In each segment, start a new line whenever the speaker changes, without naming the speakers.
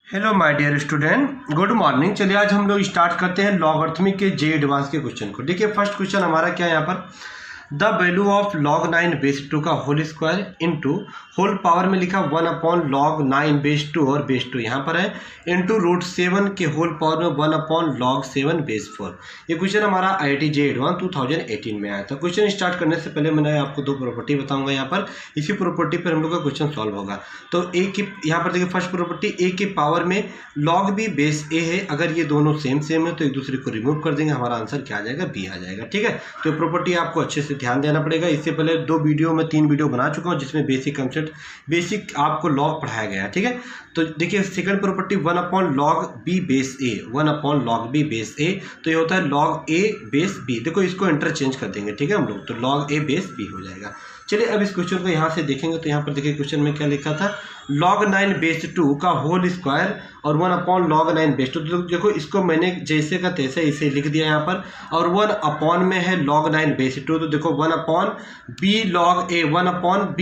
Hello my dear student, good morning. चलिए आज हम लोग स्टार्ट करते हैं लॉगरिथमिक के जे एडवांस के क्वेश्चन को। देखिए फर्स्ट क्वेश्चन हमारा क्या है यहाँ पर, the value of log 9 base 2 का whole square into whole power में लिखा 1 अपॉन log 9 बेस 2 और बेस 2 यहाँ पर है इंटू √7 के होल पावर में 1 अपॉन log 7 बेस 4। ये क्वेश्चन हमारा IIT जे एडवांस 2018 में आया था। क्वेश्चन स्टार्ट करने से पहले मैंने आपको दो प्रॉपर्टी बताऊंगा यहाँ पर, इसी प्रॉपर्टी पर हम लोग का क्वेश्चन सॉल्व होगा। तो ए की यहाँ पर देखिए फर्स्ट प्रॉपर्टी, ए के पावर में log b बेस a है। अगर ये दोनों सेम है तो एक दूसरे को रिमूव कर देंगे, हमारा आंसर क्या आ जाएगा, b आ जाएगा। ठीक है, तो प्रॉपर्टी आपको अच्छे से ध्यान देना पड़ेगा। इससे पहले तीन वीडियो बना चुका हूँ जिसमें बेसिक कंसेप्ट, बेसिक आपको लॉग पढ़ाया गया है। ठीक है, तो देखिए second property 1 upon log b base a, 1 upon log b base a, तो ये होता है log a बेस b। देखो इसको इंटरचेंज कर देंगे, ठीक है हम लोग, तो log a बेस b हो जाएगा। चलिए अब इस क्वेश्चन को यहाँ से देखेंगे तो यहाँ पर देखिए क्वेश्चन में क्या लिखा था, log 9 बेस 2 का होल स्क्वायर और 1 अपॉन log 9 बेस 2। तो देखो इसको मैंने जैसे का तैसे इसे लिख दिया यहाँ पर, और 1 अपॉन में है log 9 बेस 2, तो देखो 1 upon b log a, 1 upon b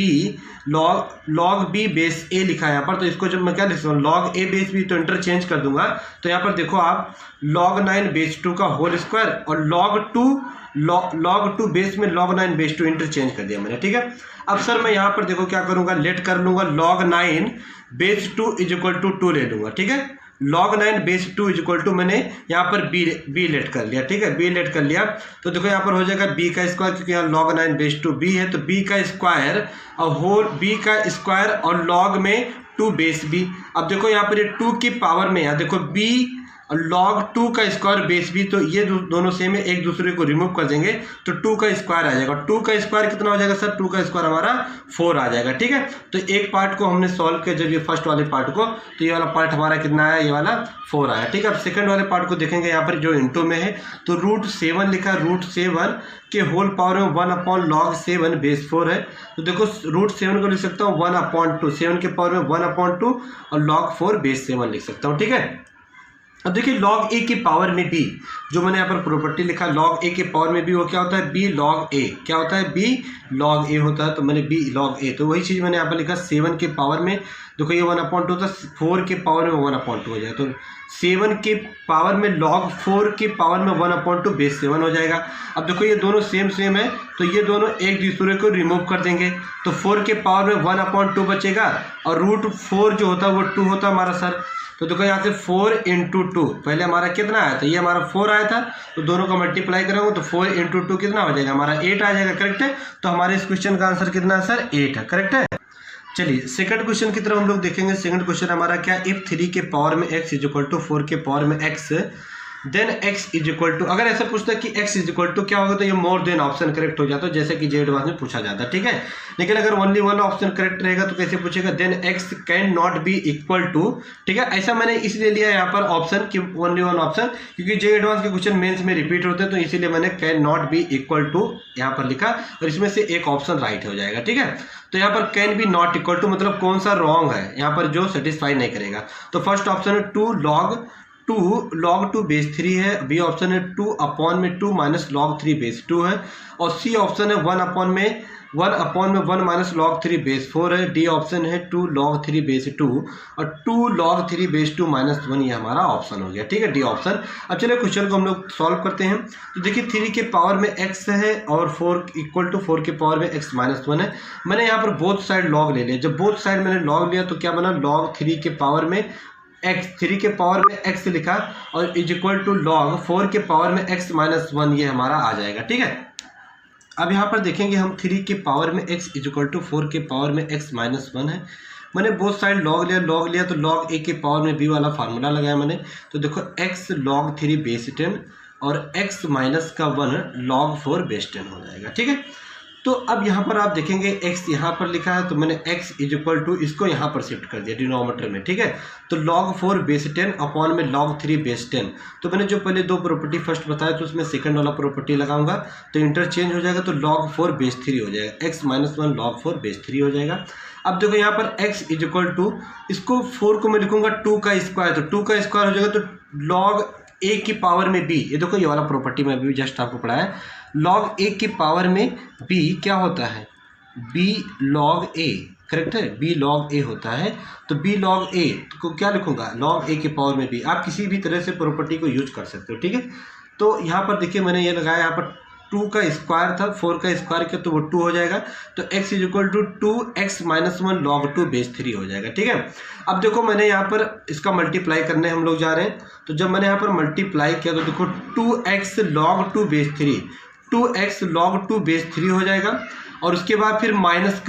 log b base a लिखा है यहाँ पर। तो इसको जब मैं क्या लिख सकता हूँ, log a बेस b, तो इंटरचेंज कर दूंगा। तो यहाँ पर देखो आप log 9 बेस 2 का होल स्क्वायर और log 2 बेस में log 9 बेस 2 इंटरचेंज कर दिया मैंने। ठीक है, अब सर मैं यहाँ पर देखो क्या करूँगा, लेट कर लूँगा log 9 base 2 is equal to 2 ले लूँगा। ठीक है, log 9 base 2 is equal to मैंने यहाँ पर b लेट कर लिया। ठीक है, b लेट कर लिया तो देखो यहाँ पर हो जाएगा b का स्क्वायर, क्योंकि यहाँ log 9 बेस 2 b है, तो b का स्क्वायर और होल b का स्क्वायर और log में 2 बेस b। अब देखो यहाँ पर ये 2 की पावर में, यहाँ देखो b और log 2 का स्क्वायर बेस b, तो ये दोनों सेम है, एक दूसरे को रिमूव कर देंगे तो 2 का स्क्वायर आ जाएगा। 2 का स्क्वायर कितना हो जाएगा सर, 2 का स्क्वायर हमारा 4 आ जाएगा। ठीक है, तो एक पार्ट को हमने सॉल्व किया जब ये फर्स्ट वाले पार्ट को, तो ये वाला पार्ट हमारा कितना आया, ये वाला 4 आया। ठीक है, अब सेकंड वाले पार्ट को देखेंगे, यहाँ पर जो इंटू में है तो √7 लिखा, √7 के होल पावर में 1 अपॉन log 7 बेस 4 है। तो देखो √7 को लिख सकता हूँ 1 अपॉन 2, 7 के पावर में 1 अपॉन 2 और log 4 बेस 7 लिख सकता हूँ। ठीक है, अब देखिए log a के पावर में b, जो मैंने यहाँ पर प्रॉपर्टी लिखा log a के पावर में b, वो क्या होता है, b log a, क्या होता है, b log a होता है, तो मैंने b log a, तो वही चीज़ मैंने यहाँ पर लिखा 7 के पावर में, देखो ये 1 अपॉन 2 था, 4 के पावर में 1 अपॉन 2 हो जाएगा, तो 7 के पावर में log 4 के पावर में 1 अपॉन 2 बेस 7 हो जाएगा। अब देखो ये दोनों सेम है, तो ये दोनों एक दूसरे को रिमूव कर देंगे, तो 4 के पावर में 1 अपॉन 2 बचेगा और √4 जो होता है वो 2 होता है हमारा सर। तो देखो यहाँ से 4 इंटू 2, पहले हमारा कितना आया था, ये हमारा 4 आया था, तो दोनों का मल्टीप्लाई करेंगे तो 4 इंटू 2 कितना हो जाएगा, हमारा 8 आ जाएगा। करेक्ट है, तो हमारे इस क्वेश्चन का आंसर कितना है सर, 8 है। करेक्ट है, चलिए सेकंड क्वेश्चन की तरफ हम लोग देखेंगे। सेकंड क्वेश्चन हमारा क्या, इफ 3 के पावर में x इज इक्वल टू 4 के पावर में x, then x is equal to, अगर ऐसा पूछता है कि x इज इक्वल टू क्या होगा, तो ये मोर देन ऑप्शन करेक्ट हो जाता है, जैसे कि जे एडवांस में पूछा जाता है। ठीक है, लेकिन अगर ओनली वन ऑप्शन करेक्ट रहेगा तो कैसे पूछेगा, then x can not be equal to. ठीक है, ऐसा मैंने इसलिए लिया यहाँ पर ऑप्शन कि ओनली वन ऑप्शन, क्योंकि जे एडवांस के क्वेश्चन मेंस में रिपीट होते हैं, तो इसीलिए मैंने can not be equal to यहाँ पर लिखा, और इसमें से एक ऑप्शन राइट हो जाएगा। ठीक है, तो यहाँ पर can be not equal to मतलब कौन सा रॉन्ग है यहाँ पर, जो सेटिस्फाई नहीं करेगा। तो फर्स्ट ऑप्शन है 2 log 2 बेस 3 है, बी ऑप्शन है 2 अपॉन में 2 माइनस log 3 बेस 2 है, और सी ऑप्शन है 1 अपॉन में 1 माइनस log 3 बेस 4 है, डी ऑप्शन है 2 log 3 बेस 2 और 2 log 3 बेस 2 माइनस 1, ये हमारा ऑप्शन हो गया। ठीक है, डी ऑप्शन। अब चलिए क्वेश्चन को हम लोग सॉल्व करते हैं। तो देखिए 3 के पावर में x है और 4 इक्वल टू 4 के पावर में x माइनस 1 है। मैंने यहाँ पर बोथ साइड log ले लिया, जब बोथ साइड मैंने log लिया तो क्या बना, log 3 के पावर में x, 3 के पावर में x लिखा और इज इक्वल टू log 4 के पावर में x माइनस 1, ये हमारा आ जाएगा। ठीक है, अब यहाँ पर देखेंगे हम 3 के पावर में x इज इक्वल टू 4 के पावर में x माइनस 1 है। मैंने बोथ साइड log लिया तो log a के पावर में b वाला फार्मूला लगाया मैंने, तो देखो x log 3 बेस 10 और x माइनस का 1 log 4 बेस 10 हो जाएगा। ठीक है, तो अब यहाँ पर आप देखेंगे x यहाँ पर लिखा है, तो मैंने x इज इक्वल टू इसको यहाँ पर शिफ्ट कर दिया डिनोमीटर में। ठीक है, तो log 4 बेस 10 अपॉन में log 3 बेस 10, तो मैंने जो पहले दो प्रॉपर्टी फर्स्ट बताया तो उसमें सेकंड वाला प्रॉपर्टी लगाऊंगा तो इंटरचेंज हो जाएगा, तो log 4 बेस 3 हो जाएगा, x माइनस 1 log 4 बेस 3 हो जाएगा। अब देखो यहाँ पर x इज इक्वल टू, इसको 4 को मैं लिखूंगा 2 का स्क्वायर, तो 2 का स्क्वायर हो जाएगा, तो log a की पावर में b, ये देखो ये वाला प्रॉपर्टी में अभी जस्ट आपको पढ़ाया, log a की पावर में b क्या होता है, b log a, करेक्ट है, बी लॉग ए होता है। तो बी लॉग ए को क्या लिखूंगा, लॉग ए के पावर में बी। आप किसी भी तरह से प्रॉपर्टी को यूज कर सकते हो, ठीक है। तो यहाँ पर देखिए मैंने ये लगाया, यहाँ पर 2 का स्क्वायर था, 4 का स्क्वायर किया तो वो 2 हो जाएगा। तो x is equal to 2x minus 1 log 2 base 3 हो जाएगा, ठीक है। अब देखो मैंने यहाँ पर इसका मल्टीप्लाई करने हम लोग जा रहे हैं। तो जब मैंने यहाँ पर मल्टीप्लाई किया तो देखो 2x log 2 base 3, 2x log 2 base 3 हो जाएगा। और उसके बाद फिर माइनस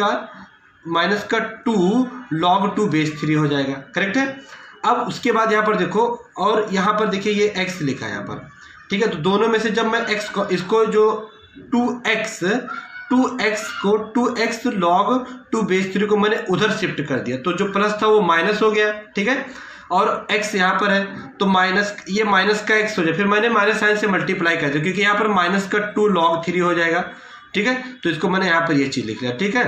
का 2 लॉग 2 बेस 3 हो जाएगा, करेक्ट है। अब उसके बाद यहाँ पर देखो, और यहाँ पर देखिए ये x लिखा है यहाँ पर, ठीक है। तो दोनों में से जब मैं x को, इसको जो 2x को 2x लॉग 2 बेस 3 को मैंने उधर शिफ्ट कर दिया, तो जो प्लस था वो माइनस हो गया, ठीक है। और x यहाँ पर है तो माइनस, ये माइनस का x हो जाए, फिर मैंने माइनस साइन से मल्टीप्लाई कर दिया क्योंकि यहाँ पर माइनस का 2 लॉग 3 हो जाएगा, ठीक है। तो इसको मैंने यहाँ पर ये चीज़ लिख लिया, ठीक है,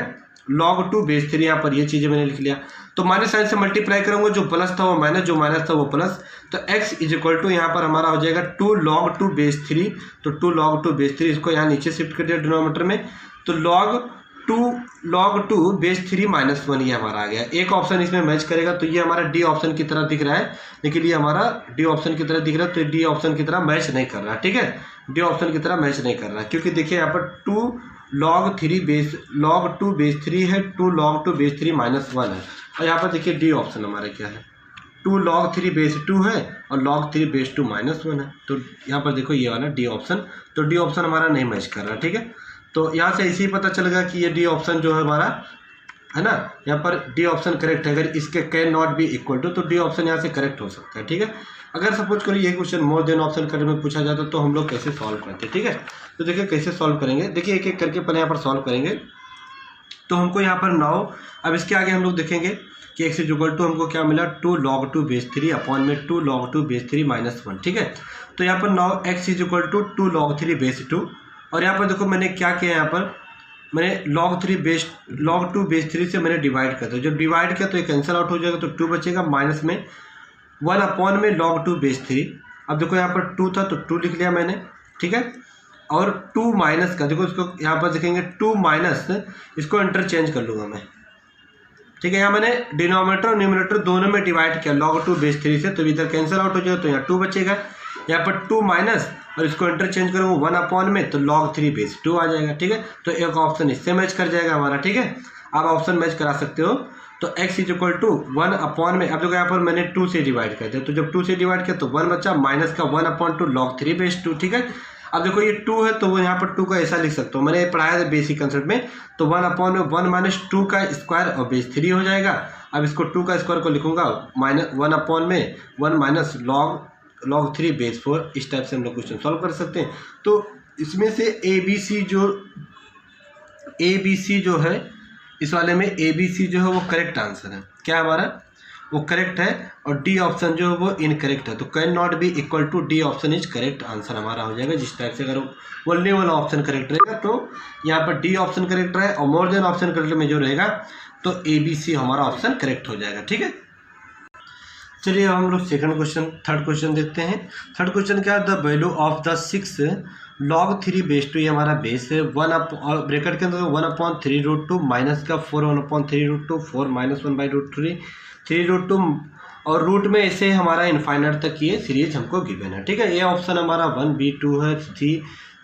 लॉग 2 बेस 3, यहाँ पर ये चीज़ें मैंने लिख लिया। तो माइनस साइन से मल्टीप्लाई करूंगा, जो प्लस था वो माइनस, जो माइनस था वो प्लस। तो x इज इक्वल टू यहाँ पर हमारा हो जाएगा 2 लॉग 2 बेस 3। तो 2 लॉग 2 बेस 3, इसको यहाँ नीचे शिफ्ट कर दिया डिनोमीटर में। तो लॉग 2 बेस 3 माइनस 1 ये हमारा आ गया। एक ऑप्शन इसमें मैच करेगा तो ये हमारा डी ऑप्शन की तरह दिख रहा है, लेकिन ये हमारा डी ऑप्शन की तरह दिख रहा है, तो डी ऑप्शन की तरह मैच नहीं कर रहा, ठीक है। डी ऑप्शन की तरह मैच नहीं कर रहा क्योंकि देखिए यहाँ पर 2 लॉग 2 बेस 3 है, 2 लॉग 2 बेस 3 माइनस 1 है। और यहाँ पर देखिए डी ऑप्शन हमारा क्या है, 2 लॉग 3 बेस 2 है और लॉग 3 बेस 2 माइनस 1 है। तो यहाँ पर देखो ये वाला डी ऑप्शन, तो डी ऑप्शन हमारा नहीं मैच कर रहा, ठीक है। तो यहाँ से इसी पता चलेगा कि ये डी ऑप्शन जो है हमारा है ना, यहाँ पर डी ऑप्शन करेक्ट है। अगर इसके can not be equal to, तो डी ऑप्शन यहाँ से करेक्ट हो सकता है, ठीक है। अगर सपोज करो ये क्वेश्चन मोर देन ऑप्शन करने में पूछा जाता तो हम लोग कैसे सॉल्व करते हैं, ठीक है। तो देखिए कैसे सॉल्व करेंगे, देखिए एक एक करके पहले यहाँ पर सॉल्व करेंगे। तो हमको यहाँ पर 9, अब इसके आगे हम लोग देखेंगे कि x इज इक्वल टू हमको क्या मिला, 2 लॉग 2 बेस 3 अपॉन में 2 लॉग 2 बेस 3 माइनस 1, ठीक है। तो यहाँ पर 9 x is equal to 2 log 3 base 2। और यहाँ पर देखो मैंने क्या किया, यहाँ पर मैंने लॉग 2 बेस 3 से मैंने डिवाइड कर दिया। जब डिवाइड किया तो ये कैंसिल आउट हो जाएगा, तो 2 बचेगा, माइनस में 1 अपॉन में लॉग 2 बेस 3। अब देखो यहाँ पर 2 था तो 2 लिख लिया मैंने, ठीक है। और 2 माइनस का देखो, इसको यहाँ पर देखेंगे 2 माइनस, इसको इंटरचेंज कर लूँगा मैं, ठीक है। यहाँ मैंने डिनोमिनेटर और न्यूमरेटर दोनों में डिवाइड किया लॉग 2 बेस 3 से, तो इधर कैंसिल आउट हो जाएगा, तो यहाँ 2 बचेगा। यहाँ पर 2 माइनस और इसको इंटरचेंज करूँगा 1 अपॉन में, तो लॉग 3 बेस 2 आ जाएगा, ठीक है। तो एक ऑप्शन इससे मैच कर जाएगा हमारा, ठीक है। आप ऑप्शन मैच करा सकते हो। तो x is equal to 1 upon में, अब देखो यहाँ पर मैंने 2 से डिवाइड कर दिया, तो जब 2 से डिवाइड किया तो 1 बचा, माइनस का 1 अपॉन 2 लॉग 3 बेस 2, ठीक है। अब देखो ये 2 है तो वो यहाँ पर 2 का ऐसा लिख सकता हूँ, मैंने पढ़ाया था बेसिक कंसेप्ट में। तो 1 अपॉन में 1 माइनस 2 का स्क्वायर और बेस 3 हो जाएगा। अब इसको 2 का स्क्वायर को लिखूंगा माइनस 1 अपॉन में 1 माइनस लॉग 3 बेस 4। इस टाइप से हम लोग क्वेश्चन सॉल्व कर सकते हैं। तो इसमें से ए बी सी जो है, इस वाले में ए बी सी जो है वो करेक्ट आंसर है, क्या हमारा वो करेक्ट है। और डी ऑप्शन जो है वो इनकरेक्ट है। तो can not be equal to D option is correct answer हमारा हो जाएगा। जिस टाइप से अगर ओनली वाला ऑप्शन करेक्ट रहेगा तो यहाँ पर डी ऑप्शन करेक्ट रहे, और मोर देन ऑप्शन करेक्ट में जो रहेगा तो ए बी सी हमारा ऑप्शन करेक्ट हो जाएगा, ठीक है। चलिए अब हम लोग थर्ड क्वेश्चन देखते हैं। थर्ड क्वेश्चन क्या है, the value of the 6 log 3 base 2, ये हमारा बेस है, 1 और ब्रैकेट के अंदर 1/3√2 माइनस का 4 1/3√2 4 माइनस 1/√3 3√2 और रूट में ऐसे हमारा इनफाइनाइट तक ये सीरीज हमको गिवन है, ठीक है। ये ऑप्शन हमारा 1 B 2 है,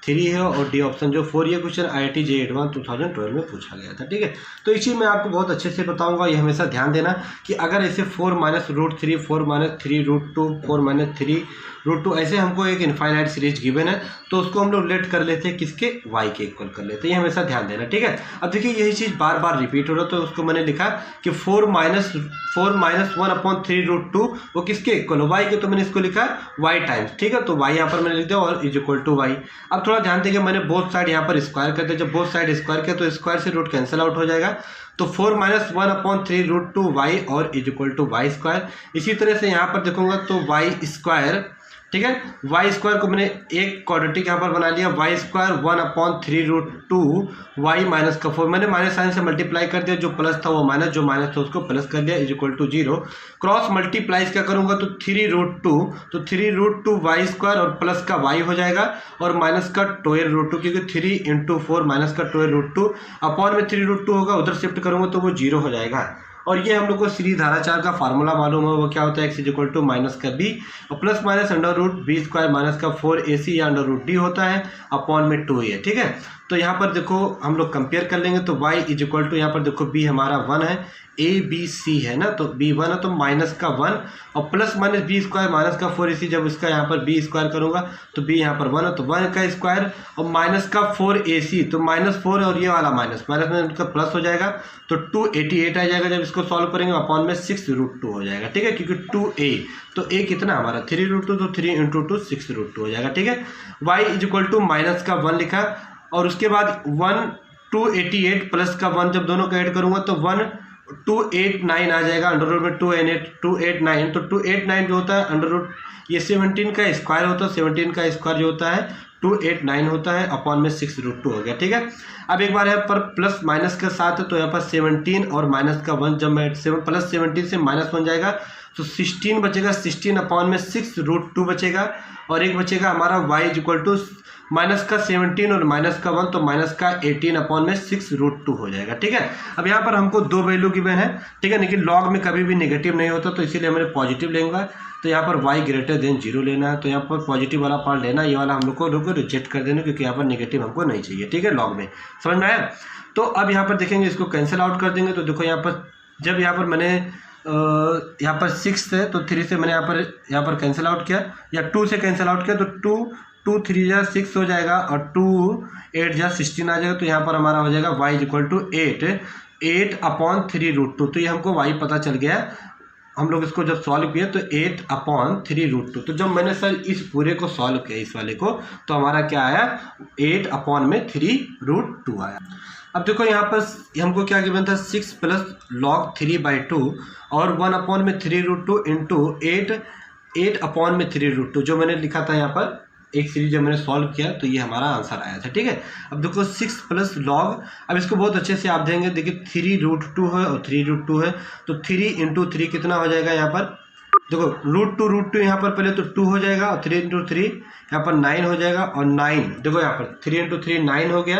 3 है, और डी ऑप्शन जो 4। ये क्वेश्चन IIT JEE एडवांस 2012 में पूछा गया था, ठीक है। तो इसी में आपको बहुत अच्छे से बताऊंगा, ये हमेशा ध्यान देना कि अगर ऐसे 4 माइनस √3 4 माइनस 3√2 4 माइनस 3√2 ऐसे हमको एक इनफाइनाइट सीरीज गिवन है, तो उसको हम लोग लेट कर लेते हैं किसके, y के इक्वल कर लेते हैं। ये हमेशा ध्यान देना, ठीक है। अब देखिए यही चीज़ बार बार रिपीट हो रहा है, तो उसको मैंने लिखा कि 4 माइनस 1/3√2 वो किसके इक्वल हो, y के, तो मैंने इसको लिखा y टाइम्स, ठीक है। तो y यहाँ पर मैंने लिख दिया और इज इक्वल टू y। अब थोड़ा ध्यान देंगे, मैंने बोथ साइड यहाँ पर स्क्वायर कर दिया। जब बोथ साइड स्क्वायर किया तो स्क्वायर से रूट कैंसिल आउट हो जाएगा, तो 4 माइनस 1/3√2 y और is equal to y square. इसी तरह से यहाँ पर देखूंगा तो y स्क्वायर, ठीक है। वाई स्क्वायर को मैंने एक क्वाड्रेटिक यहाँ पर बना लिया, वाई स्क्वायर 1/3√2 वाई माइनस का 4, मैंने माइनस साइन से मल्टीप्लाई कर दिया, जो प्लस था वो माइनस, जो माइनस था उसको प्लस कर दिया, is equal to 0। Cross multiplies क्या करूंगा तो 3√2, तो 3√2 वाई स्क्वायर और प्लस का वाई हो जाएगा और माइनस का 12√2, क्योंकि 3 × 4 माइनस का 12√2 अपॉन में 3√2 होगा, उधर शिफ्ट करूंगा तो वो 0 हो जाएगा। और ये हम लोग को सीरीज धाराचार का फार्मूला मालूम है, वो क्या होता है, x इक्वल टू माइनस का b और प्लस माइनस √b² माइनस का 4ac या √d होता है अपॉन में 2a, ठीक है। तो यहाँ पर देखो हम लोग कंपेयर कर लेंगे, तो y इज इक्वल टू यहाँ पर देखो b हमारा 1 है, a b c है ना, तो b 1 है तो माइनस का 1 और प्लस माइनस b² माइनस का 4ac, जब इसका यहाँ पर b² करूँगा तो b यहाँ पर 1 है तो 1 का स्क्वायर और माइनस का 4ac, तो -4 और ये वाला माइनस माइनस में उनका प्लस हो जाएगा तो 288 आ जाएगा जब इसको सॉल्व करेंगे, अपॉन में 6√2 हो जाएगा, ठीक है, क्योंकि 2a तो a कितना हमारा 3√2, तो 3 × 2 6√2 हो जाएगा, ठीक है। y is equal to minus का 1 लिखा और उसके बाद 288 प्लस का 1 जब दोनों को ऐड करूंगा तो 289 आ जाएगा, अंडर रूट में 289, तो 289 जो होता है अंडर रूट ये 17 का स्क्वायर होता है, 17 का स्क्वायर जो होता है 289 होता है अपॉन में 6√2 हो गया, ठीक है। अब एक बार यहाँ पर प्लस माइनस के साथ है तो यहाँ पर 17 और माइनस का 1 जब मैं प्लस 17 से -1 जाएगा तो 16 बचेगा, 16 अपॉन में 6√2 बचेगा और एक बचेगा हमारा y is equal to minus का 17 और माइनस का 1 तो माइनस का 18 अपॉन में 6√2 हो जाएगा, ठीक है। अब यहाँ पर हमको दो वैल्यू गिवन है, ठीक है, लेकिन लॉग में कभी भी नेगेटिव नहीं होता तो इसीलिए मैंने पॉजिटिव लेंगे, तो यहाँ पर y ग्रेटर देन 0 लेना है, तो यहाँ पर पॉजिटिव वाला पार्ट लेना, ये वाला हम लोग को रिजेक्ट कर देना क्योंकि यहाँ पर नेगेटिव हमको नहीं चाहिए, ठीक है, लॉग में, समझ में आया। तो अब यहाँ पर देखेंगे इसको कैंसिल आउट कर देंगे, तो देखो यहाँ पर जब यहाँ पर मैंने यहाँ पर 6 है तो 3 से मैंने यहाँ पर कैंसिल आउट किया या 2 से कैंसिल आउट किया तो 2 3 जा 6 हो जाएगा और 2 8 जा 16 आ जाएगा, तो यहाँ पर हमारा हो जाएगा y is equal to 8 upon 3√2, तो ये हमको y पता चल गया। हम लोग इसको जब सॉल्व किया तो 8 अपॉन 3√2, तो जब मैंने सर इस पूरे को सॉल्व किया इस वाले को तो हमारा क्या आया 8 अपॉन में 3√2 आया। अब देखो यहाँ पर हमको क्या गिवन था 6 प्लस log 3/2 और 1 अपॉन में 3√2 इंटू 8 अपॉन में 3√2 जो मैंने लिखा था यहाँ पर एक सीरीज जब मैंने सॉल्व किया तो ये हमारा आंसर आया था, ठीक है। अब देखो 6 प्लस log, अब इसको बहुत अच्छे से आप देंगे, देखिए 3√2 है और 3√2 है तो 3 × 3 कितना हो जाएगा यहाँ पर, देखो √2 यहाँ पर पहले तो 2 हो जाएगा और 3 × 3 यहाँ पर 9 हो जाएगा और 9 देखो यहाँ पर 3 × 3 9 हो गया,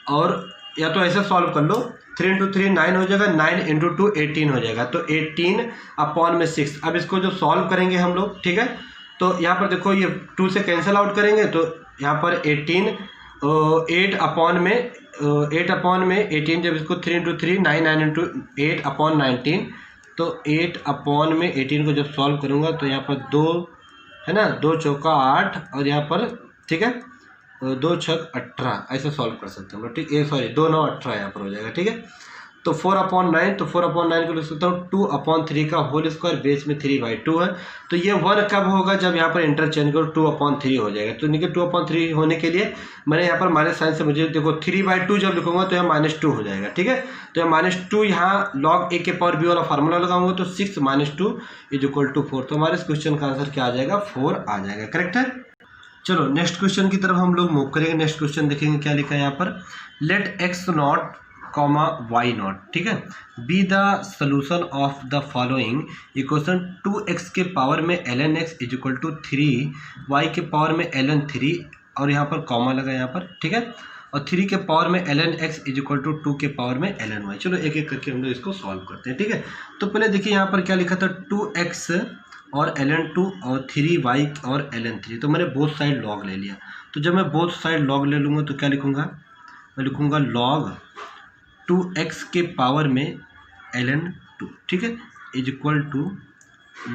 और या तो ऐसे सॉल्व कर लो 3 × 3 9 हो जाएगा, 9 × 2 18 हो जाएगा, तो 18 अपॉन में 6। अब इसको जो सॉल्व करेंगे हम लोग, ठीक है, तो यहाँ पर देखो ये 2 से कैंसिल आउट करेंगे तो यहाँ पर 8 अपॉन में 18 जब इसको 3 × 3 9 × 8 अपॉन 19, तो 8 अपॉन में 18 को जब सॉल्व करूँगा तो यहाँ पर 2 है ना, 2 चौका 8 और यहाँ पर ठीक है 2 छक 18 ऐसे सॉल्व कर सकते हैं हम लोग, ठीक है, सॉरी 2 9 18 यहाँ पर हो जाएगा, ठीक है। तो 4/9, तो 4/9 को लिख सकता हूँ 2/3 का होल स्क्वायर, बेस में 3/2 है, तो ये 1 कब होगा जब यहाँ पर इंटरचेंज करो 2/3 हो जाएगा, तो देखिए 2/3 होने के लिए मैंने यहाँ पर माइनस साइन से मुझे देखो 3/2 जब लिखूंगा तो यहाँ -2 हो जाएगा, ठीक है। तो यहाँ -2 यहाँ log a के पावर b वाला फार्मूला लगाऊंगा तो 6 - 2 इज इक्वल टू 4, तो हमारे इस क्वेश्चन का आंसर क्या आ जाएगा 4 आ जाएगा, करेक्ट है। चलो नेक्स्ट क्वेश्चन की तरफ हम लोग मूव करेंगे। नेक्स्ट क्वेश्चन देखेंगे क्या लिखा है यहाँ पर, लेट x0, y0, ठीक है, be the solution of the following equation 2x के पावर में ln x is equal to 3, y के पावर में ln 3 और यहाँ पर कॉमा लगा यहाँ पर, ठीक है, और 3 के पावर में ln x is equal to 2 के पावर में ln y। चलो एक एक करके हम लोग इसको सॉल्व करते हैं, ठीक है। तो पहले देखिए यहाँ पर क्या लिखा था 2x और ln 2 और 3y और ln 3, तो मैंने बोथ साइड लॉग ले लिया, तो जब मैं बोथ साइड लॉग ले लूँगा तो क्या लिखूँगा, मैं लिखूँगा log 2x के पावर में ln 2, ठीक है, is equal to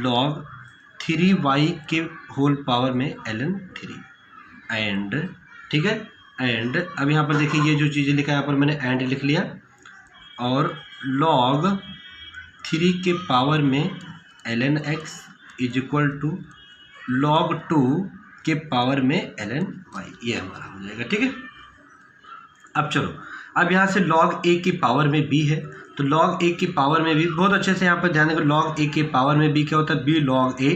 log 3y के होल पावर में ln 3 एंड, ठीक है, एंड अब यहाँ पर देखिए ये जो चीज़ें लिखा है यहाँ पर मैंने एंड लिख लिया, और log 3 के पावर में ln x is equal to log 2 के पावर में ln y, ये हमारा हो जाएगा, ठीक है। अब चलो अब यहाँ से log a की पावर में b है, तो log a की पावर में b बहुत अच्छे से यहाँ पर ध्यान देंगे, log a की पावर में b क्या होता है b log a,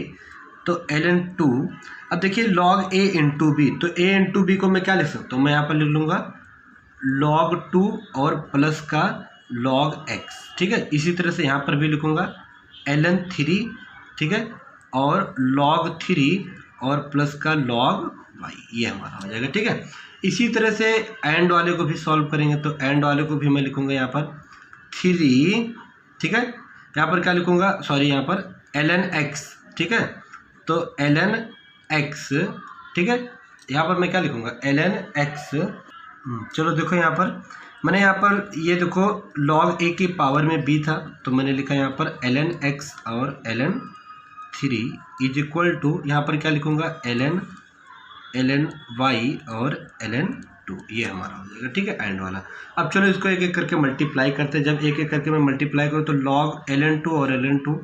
तो ln2, अब देखिए log a इंटू बी, तो a इंटू बी को मैं क्या लिख सकता हूँ, मैं यहाँ पर लिख लूँगा log 2 और प्लस का log x, ठीक है। इसी तरह से यहाँ पर भी लिखूँगा ln3, ठीक है, और log 3 और प्लस का log y, ये हमारा हो जाएगा, ठीक है। इसी तरह से एंड वाले को भी सॉल्व करेंगे, तो एंड वाले को भी मैं लिखूँगा यहाँ पर 3, ठीक है। यहाँ पर क्या लिखूँगा, सॉरी यहाँ पर ln x, ठीक है, तो ln x, ठीक है। यहाँ पर मैं क्या लिखूँगा ln x, चलो देखो यहाँ पर मैंने यहाँ पर ये देखो log a की पावर में b था, तो मैंने लिखा यहाँ पर ln x और ln 3 इज इक्वल टू, यहाँ पर क्या लिखूँगा ln y और ln 2, ये हमारा हो जाएगा, ठीक है, एंड वाला। अब चलो इसको एक एक करके मल्टीप्लाई करते हैं। जब एक एक करके मैं मल्टीप्लाई करूँ तो log ln2 और ln2,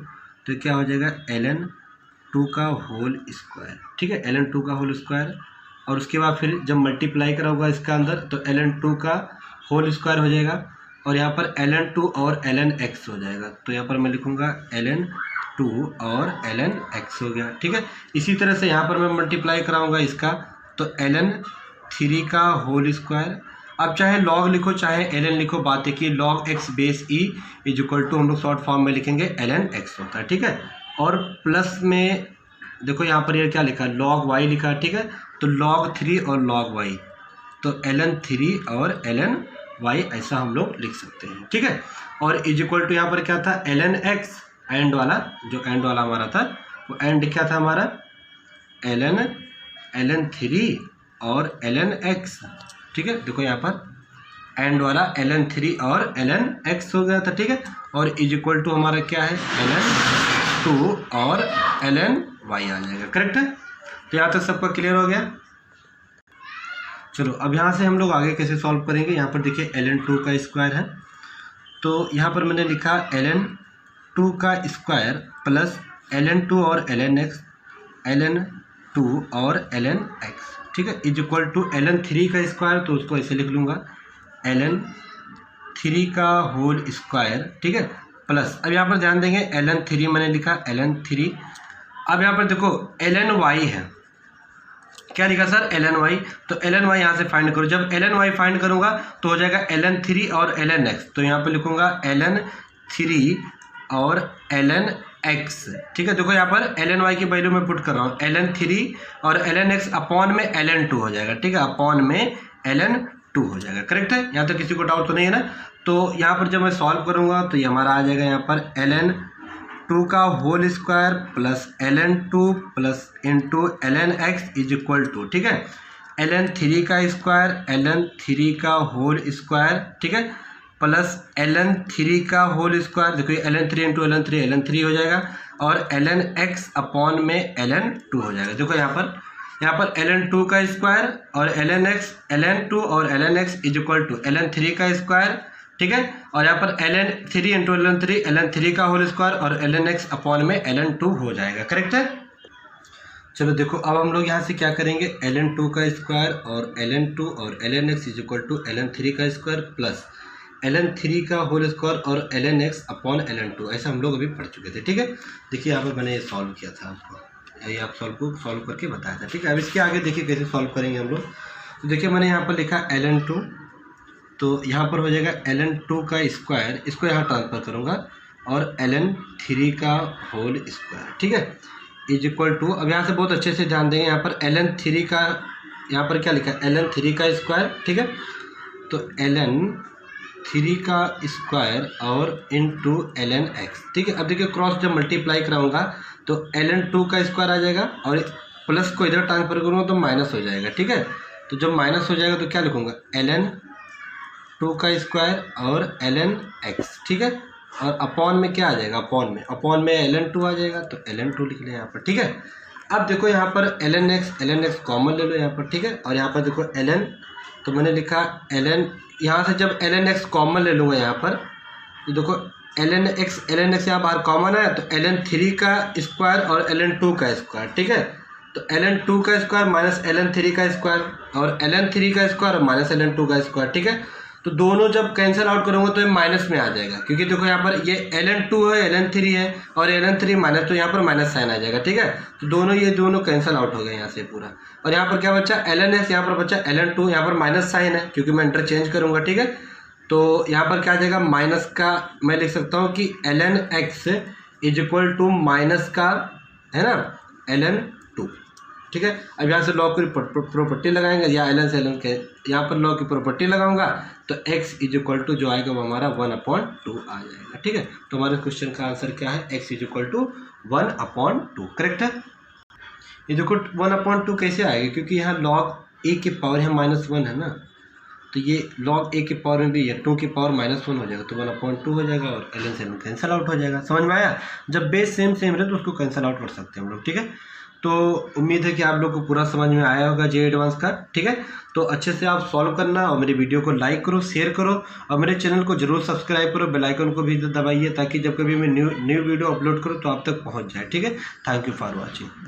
तो क्या हो जाएगा ln2 का होल स्क्वायर, ठीक है, ln2 का होल स्क्वायर, और उसके बाद फिर जब मल्टीप्लाई करा होगा इसका अंदर तो ln2 का होल स्क्वायर हो जाएगा, और यहाँ पर ln2 और ln x हो जाएगा, तो यहाँ पर मैं लिखूँगा ln2 और ln x हो गया, ठीक है। इसी तरह से यहाँ पर मैं मल्टीप्लाई कराऊँगा इसका, तो ln3 का होल स्क्वायर, अब चाहे log लिखो चाहे ln लिखो, बात है कि log x base e is equal to हम लोग शॉर्ट फॉर्म में लिखेंगे ln x होता है, ठीक है। और प्लस में देखो यहाँ पर ये क्या लिखा है log y लिखा, ठीक है, तो log 3 और log y, तो ln3 और ln y ऐसा हम लोग लिख सकते हैं, ठीक है। और इज इक्वल टू यहाँ पर क्या था ln x, एंड वाला, जो एंड वाला हमारा था वो एंड क्या था हमारा ln3 और ln x, ठीक है। देखो यहाँ पर एंड वाला ln3 और ln x हो गया था, ठीक है। और इज इक्वल टू हमारा क्या है ln2 और ln y आ जाएगा, करेक्ट है। तो यहाँ तक सबका क्लियर हो गया। चलो अब यहाँ से हम लोग आगे कैसे सॉल्व करेंगे। यहाँ पर देखिए ln2 का स्क्वायर है, तो यहाँ पर मैंने लिखा ln2 का स्क्वायर प्लस ln2 और ln x, ln2 और ln x, ठीक है, इज इक्वल टू ln3 का स्क्वायर, तो उसको ऐसे लिख लूँगा ln3 का होल स्क्वायर, ठीक है, प्लस, अब यहाँ पर ध्यान देंगे ln3 मैंने लिखा ln3, अब यहाँ पर देखो ln y है, क्या लिखा सर ln y, तो ln y यहाँ से फाइंड करो। जब ln y फाइंड करूँगा तो हो जाएगा ln3 और ln x, तो यहाँ पे लिखूँगा ln3 और ln x, ठीक है। देखो यहाँ पर ln y की वैल्यू मैं पुट कर रहा हूँ, ln3 और ln x अपॉन में ln2 हो जाएगा, ठीक है, अपॉन में ln2 हो जाएगा, करेक्ट है। यहाँ तक किसी को डाउट तो नहीं है ना। तो यहाँ पर जब मैं सॉल्व करूँगा तो ये हमारा आ जाएगा यहाँ पर ln2 का whole square plus ln2 plus into ln x is equal to, ठीक है, ln3 का स्क्वायर ln3 का होल स्क्वायर, ठीक है, प्लस ln3 का होल स्क्वायर, देखो ये ln3 इंटू ln3 हो जाएगा, और ln x अपॉन में ln2 हो जाएगा। देखो यहाँ पर ln2 का स्क्वायर और ln2 और ln x is equal to ln3 का स्क्वायर, ठीक है, और यहाँ पर ln3 इंटू ln3 का होल स्क्वायर और ln x अपॉन में ln2 हो जाएगा, करेक्ट है। चलो देखो अब हम लोग यहाँ से क्या करेंगे, ln2 का स्क्वायर और ln2 और ln x is equal to ln3 का स्क्वायर प्लस ln3 का होल स्क्वायर और ln x अपॉन ln2, ऐसा हम लोग अभी पढ़ चुके थे, ठीक है। देखिए यहाँ पर मैंने ये सॉल्व किया था आपको, ये आप सॉल्व करके बताया था, ठीक है। अब इसके आगे देखिए कैसे सॉल्व करेंगे हम लोग। तो देखिए मैंने यहाँ पर लिखा ln2, तो यहाँ पर हो जाएगा ln2 का स्क्वायर, इसको यहाँ ट्रांसफर करूँगा, और ln3 का होल स्क्वायर, ठीक है, इज इक्वल टू, अब यहाँ से बहुत अच्छे से ध्यान देंगे, यहाँ पर ln3 का, यहाँ पर क्या लिखा है ln3 का स्क्वायर, ठीक है, तो ln3 का स्क्वायर और इंटू ln x, ठीक है। अब देखिए क्रॉस जब मल्टीप्लाई कराऊंगा तो ln2 का स्क्वायर आ जाएगा, और प्लस को इधर ट्रांसफर करूँगा तो माइनस हो जाएगा, ठीक है। तो जब माइनस हो जाएगा तो क्या लिखूँगा ln2 का स्क्वायर और ln x, ठीक है, और अपॉन में क्या आ जाएगा, अपॉन में ln2 आ जाएगा, तो ln2 लिख लें यहाँ पर, ठीक है। अब देखो यहाँ पर ln x कॉमन ले लो यहाँ पर, ठीक है, और यहाँ पर देखो ln, तो मैंने लिखा ln, यहाँ से जब ln x कॉमन ले लूँगा यहाँ पर, तो देखो ln x यहाँ बाहर कॉमन है, तो ln3 का स्क्वायर और ln2 का स्क्वायर, ठीक है, तो ln2 का स्क्वायर माइनस ln3 का स्क्वायर और ln3 का स्क्वायर और माइनस ln2 का स्क्वायर, ठीक है। तो दोनों जब कैंसिल आउट करूँगा तो ये माइनस में आ जाएगा, क्योंकि देखो यहाँ पर ये ln2 है, ln3 है और ln3 माइनस, तो यहाँ पर माइनस साइन आ जाएगा। ठीक है, तो दोनों ये दोनों कैंसिल आउट हो गए यहाँ से पूरा। और यहाँ पर क्या बचा ln(x), यहाँ पर बचा ln2, यहाँ पर माइनस साइन है क्योंकि मैं इंटरचेंज करूँगा। ठीक है, तो यहाँ पर क्या आ जाएगा माइनस का, मैं लिख सकता हूँ कि ln(x) is equal to minus का है ना ln2। ठीक है, अब यहाँ से लॉग की प्रॉपर्टी लगाएंगे या ln से ln के यहाँ पर लॉग की प्रॉपर्टी लगाऊंगा तो x इज इक्वल टू जो आएगा वो हमारा 1/2 आ जाएगा। ठीक है, तो हमारे क्वेश्चन का आंसर क्या है, x is equal to 1/2। Correct है। ये देखो 1/2 कैसे आएगा, क्योंकि यहाँ लॉग a की पावर है -1 है ना, तो ये लॉग a की पावर में भी है 2 की पावर -1 हो जाएगा, तो 1/2 हो जाएगा और ln से ln कैंसिल आउट हो जाएगा। समझ में आया, जब बेस सेम रहे तो उसको कैंसिल आउट कर सकते हैं हम लोग। ठीक है, तो उम्मीद है कि आप लोग को पूरा समझ में आया होगा जे एडवांस का। ठीक है, तो अच्छे से आप सॉल्व करना और मेरी वीडियो को लाइक करो, शेयर करो और मेरे चैनल को जरूर सब्सक्राइब करो, बेल आइकन को भी दबाइए ताकि जब कभी मैं न्यू वीडियो अपलोड करूँ तो आप तक पहुंच जाए। ठीक है, थैंक यू फॉर वॉचिंग।